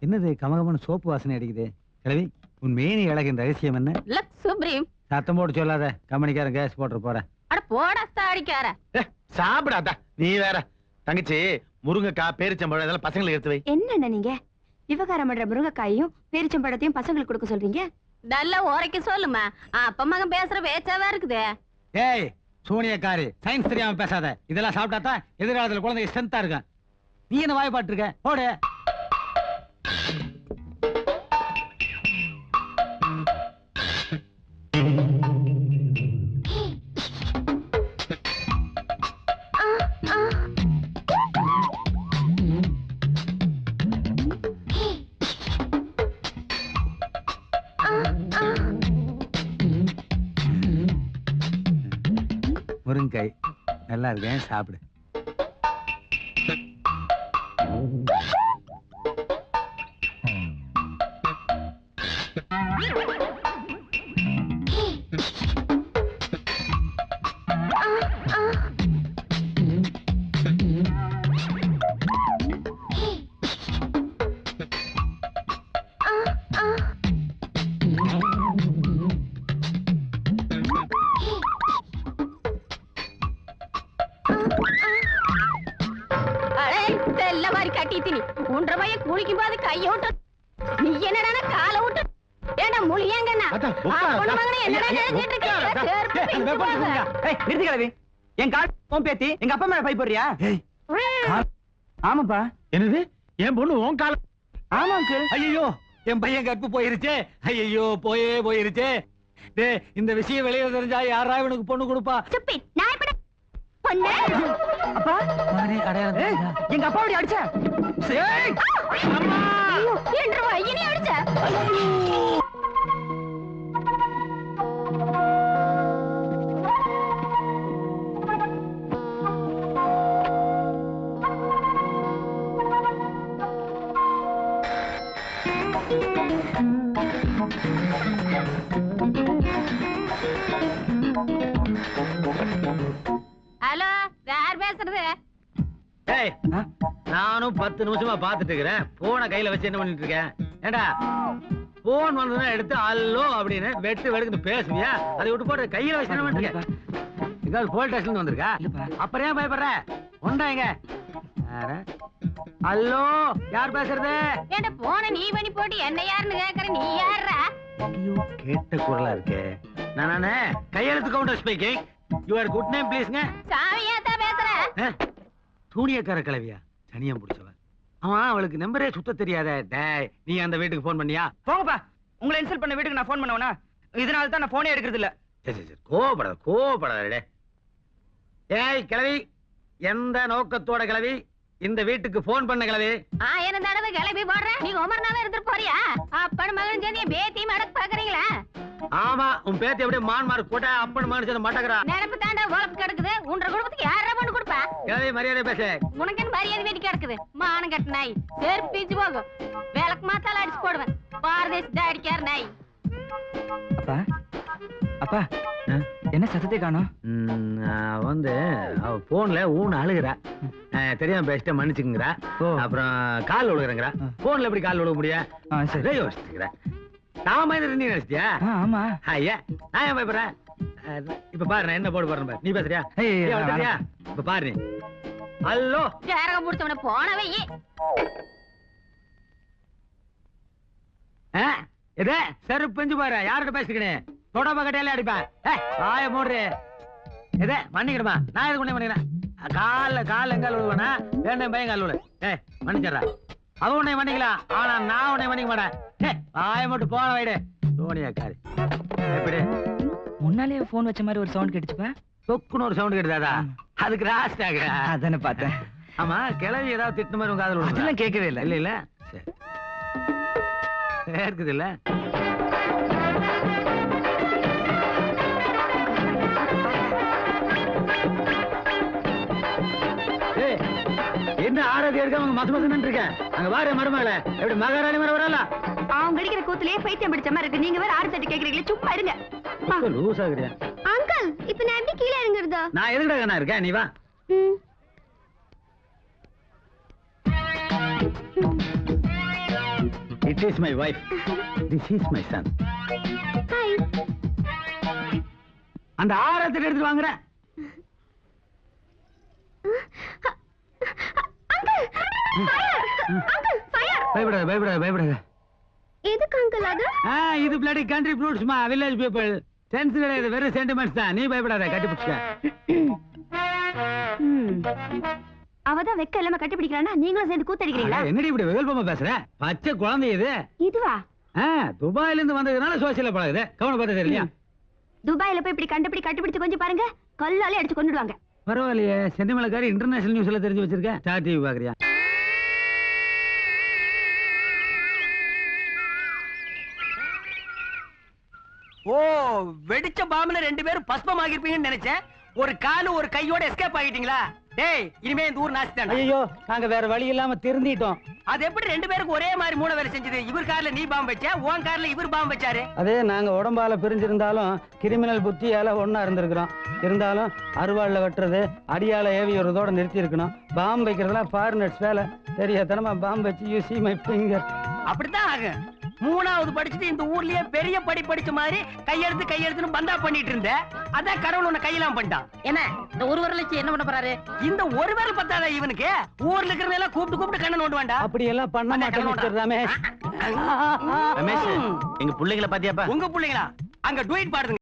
என்னது கமகமன்னு சோப்பு வாசனை அடிக்குது? கிழவி, உன் மேனி அழகின் ரகசியம் என்ன? சுப்ரீம் சத்தம் போட்டு சொல்லாத, கம்பெனிக்காரன் கேஸ் போட்டு போறேன். அட போடா அடிக்கார. சாப்பிடாதா நீ வேற. தங்கச்சி, முருங்கைக்காய் பேரிச்சம்பழம் இதெல்லாம் பசங்களுக்கு எடுத்து வை. என்ன நீங்க விவகாரம் பண்ற முருங்கைக்காயும் பேரிச்சம்பழத்தையும் பசங்களுக்கு கொடுக்க சொல்றீங்க? நல்லா உரைக்க சொல்லுமா. அப்பா மகன் பேசுற பேச்சாவா இருக்குது. ஏய் சூனியக்காரி, சயின்ஸ் தெரியாம பேசாத. இதெல்லாம் சாப்பிட்டாதான் எதிர்காலத்துல குழந்தைங்க ஸ்ட்ரென்த்தா இருக்கும். நீ என்ன வாய்ப்பாட்டு இருக்க? போடு. முருங்கை நல்லா இருக்கேன், சாப்பிடு. எங்க அப்பா மேல பை போறியா? ஆமாப்பா. என்னது? என் பொண்ணு உன் கால? ஆமா அங்கிள். ஐயோ, என் பையன் கற்பு போயிருச்சே. ஐயோ, போயிருச்சே. இந்த விஷயம் வெளியே தெரிஞ்சா யாரா இவனுக்கு பொண்ணு கொடுப்பா? அப்பா, எங்க அப்பா அப்படி அடிச்ச. ஹலோ, யார் பேசுறது? நானும் 10 நிமிஷமா பாத்துட்டு இருக்கிறேன். போன கையில வச்சு என்ன பண்ணிட்டு இருக்கேன்? ஏண்டா, போன் வந்ததுன்னா எடுத்து அல்லோ அப்படின்னு வெட்டு வெடுக்குன்னு பேசுவியா? அதை விட்டு போட்டு கையில வச்சு என்ன பண்ணிட்டு இருக்க? எங்காவது போலீஸ் ஸ்டேஷன் வந்திருக்கா? அப்புறம் ஏன் பயப்படுற? ஒண்டாங்க. ஹலோ, யார் பேசுறது? ஏண்டா போன நீ பண்ணி போட்டு என்ன யாருன்னு கேக்குற? நீ யாரா? ஐயோ, கேட்ட குரலா இருக்கே. நானே கையெழுத்து Gounder speaking. Your good name ப்ளீஸ்ங்க. சாமியா தான் பேசுறேன். தூணியக்கார கிளவியா? சனியம் பிடிச்சவ. அவன் அவளுக்கு நம்பரே சுத்த தெரியாத. டேய், நீ அந்த வீட்டுக்கு போன் பண்ணியா? போங்கப்பா. உங்களை இன்சல்ட் பண்ண வீட்டுக்கு நான் போன் பண்ணவனா? இதனால தான் நான் போனே எடுக்கிறது இல்ல. சரி, கோபப்படாத. ஏய் கிளவி, எந்த நோக்கத்தோட கிளவி இந்த வீட்டுக்கு போன் பண்ண கிளவி? என்ன தடவை கிளம்பி போடுறேன். நீ உமர்னாவே எடுத்துட்டு போறியா? அப்பன் மகன் சேர்ந்து பேத்தி மடக்கு பாக்குறீங்களா? ஆமா, உன் பேத்தி அப்படியே மான்மார் கூட்ட அப்பன் மகன் சேர்ந்து மட்டக்குறா. நிரப்பு தாண்டா உழப்பு கிடக்குது. உன்ற குடும்பத்துக்கு யாரா பண்ணு கொடுப்பா? கிளவி, மரியாதை பேச. உனக்கு என்ன மரியாதை வீட்டு கிடக்குது? மானம் கட்ட நாய். செருப்பு பீச்சு போகும். விளக்கு மாத்தால அடிச்சு போடுவேன். பாரதேசி அடிக்கார நாய். அப்பா, அப்பா, என்ன சத்தத்தை காணோம்? வந்து அவ போன்ல ஊன்னு அழுகுறா. தெரியாம பேசிட்ட மன்னிச்சுக்குங்கிறா. அப்புறம் கால் விழுகுறேங்கிறா. போன்ல எப்படி கால் விழுக முடியும்? யோசிச்சுக்கிறேன். நான் மாதிரி நீ நினைச்சிட்டியா? ஆமா. ஐயா, நான் ஏன் பயப்படுறேன்? இப்ப பாரு, நான் என்ன போடு போறேன். நீ பேசுறியா? இப்ப பாரு. நீ ஹலோ, ஜாரகம் முடிச்சவன போனவை. இதே செருப்பு பெஞ்சு பாரு. யார்கிட்ட பேசிக்கிறேன்? தொடப்ப கட்டையில அடிப்பேன். வாய மூடுற. இதே மன்னிக்கிடுமா? நான் எது கொண்டே பண்ணிக்கிறேன்? கால எங்கால் விழுவேனா? வேண்டாம், பையன் கால் விழு. மன்னிச்சிடறா. அவன் உன்னை மன்னிக்கலாம், ஆனா நான் உன்னை மன்னிக்க மாட்டேன். வாய மட்டும் போன வைடு. சோனியாக்காரி. எப்படி முன்னாலே போன் வச்ச மாதிரி ஒரு சவுண்ட் கேட்டுச்சுப்பா? தொக்குன்னு ஒரு சவுண்ட் கேட்டுதாதா? அதுக்கு ராஸ்ட் ஆகுற. அதானே பார்த்தேன். ஆமா, கிளவி ஏதாவது திட்டு மாதிரி உங்க காதுல அதெல்லாம் கேட்கவே இல்லை. இல்ல இருக்குது இல்ல? என்ன ஆரதி எடுக்காம மசமசன்னு இருக்கேன். அங்க வார மருமகள எப்படி மகாராணி மாதிரி வரல? அவங்க அடிக்கிற கூத்துலயே பைத்தியம் பிடிச்ச மாதிரி இருக்கு. நீங்க வேற ஆறு தட்டு கேக்குறீங்களே, சும்மா இருங்க. லூஸ் ஆகுறியா? அங்கிள், இப்ப நான் எப்படி கீழே இறங்குறதா? நான் எதுக்குடா நான் இருக்கேன், நீ வா. It is my wife, this is my son. Hi. அந்த ஆரத்தை எடுத்து வாங்குற. Uncle fire. Uncle fire. பயப்படாத பயப்படாத பயப்படாத. எதுக்கு அங்கிள் அது? இது பிளடி கண்ட்ரி ஃப்ரூட்ஸ்மா, வில்லேஜ் பீப்பிள். சென்ஸ் கிடையாது, வெறும் சென்டிமெண்ட்ஸ் தான். நீ பயப்படாத, கட்டி பிடிச்சுக்க. அவதான் வெக்க இல்லாம கட்டி பிடிக்கிறானா, நீங்களும் சேர்ந்து கூத்தடிக்கிறீங்களா? என்னடி இப்படி வெகுல்பமா பேசுற? பச்சை குழந்தை இது. இதுவா? துபாயில இருந்து வந்ததுனால சோசியல பழகுது. கவனம் பார்த்து தெரியலையா? துபாயில போய் இப்படி கண்டுபிடி கண்டுபிடிச்சு கொஞ்சம் பாருங்க, கல்லாலே அடிச்சு கொண்டுடுவாங்க. பரவாயில்லையே, சென்டிமேலக்காரி இன்டர்நேஷனல் நியூஸ்ல தெரிஞ்சு வச்சிருக்க. ஸ்டார் டிவி பாக்குறியா? ஓ, வெடிச்ச பாம்புல 2 பேரும் பஸ்பம் ஆகிருப்பீங்கன்னு நினைச்சேன். ஒரு காலு ஒரு கையோட எஸ்கேப் ஆகிட்டீங்களா? டேய், இனிமே இந்த ஊர் நாஸ்தி. ஐயோ, நாங்க வேற வழி இல்லாம திருந்திட்டோம். அது எப்படி 2 பேருக்கு ஒரே மாதிரி மூண வேலை செஞ்சது? இவர் கார்ல நீ பாம்பு வச்ச, உன் கார்ல இவர் பாம்பு வச்சாரு. அதே நாங்க உடம்பால பிரிஞ்சிருந்தாலும் கிரிமினல் புத்தியால ஒன்னா இருந்திருக்கிறோம். இருந்தாலும் அருவாள்ல வெட்டுறது, அடியால ஏவி விடுறதோட நிறுத்தி இருக்கணும். பாம்பு வைக்கிறதுலாம் ஃபாரினர்ஸ் வேலை. தெரியாதனமா பாம்பு வச்சு யூ சி மை ஃபிங்கர். அப்படித்தான் ஆகும். 3வது படிச்சுட்டு இந்த ஊர்லயே பெரிய படிச்ச மாதிரி கையெழுத்துன்னு பந்தா பண்ணிட்டு இருந்த. அதான் கடவுள் உன்னை கையெல்லாம் பண்ணிட்டான். என்ன இந்த ஒரு விரல் வச்சு என்ன பண்ண போறாரு? இந்த ஒரு விரல் பத்தாதா இவனுக்கு? ஊர்ல இருக்கிறவங்க எல்லாம் கூப்பிட்டு கண்ணை நோண்டு வேண்டாம். அப்படி எல்லாம் பண்ண மாட்டேன் மிஸ்டர் ரமேஷ். ரமேஷ், எங்க பிள்ளைங்களை பாத்தியாப்பா? உங்க பிள்ளைங்களா? அங்க டுவைட் பாடுங்க.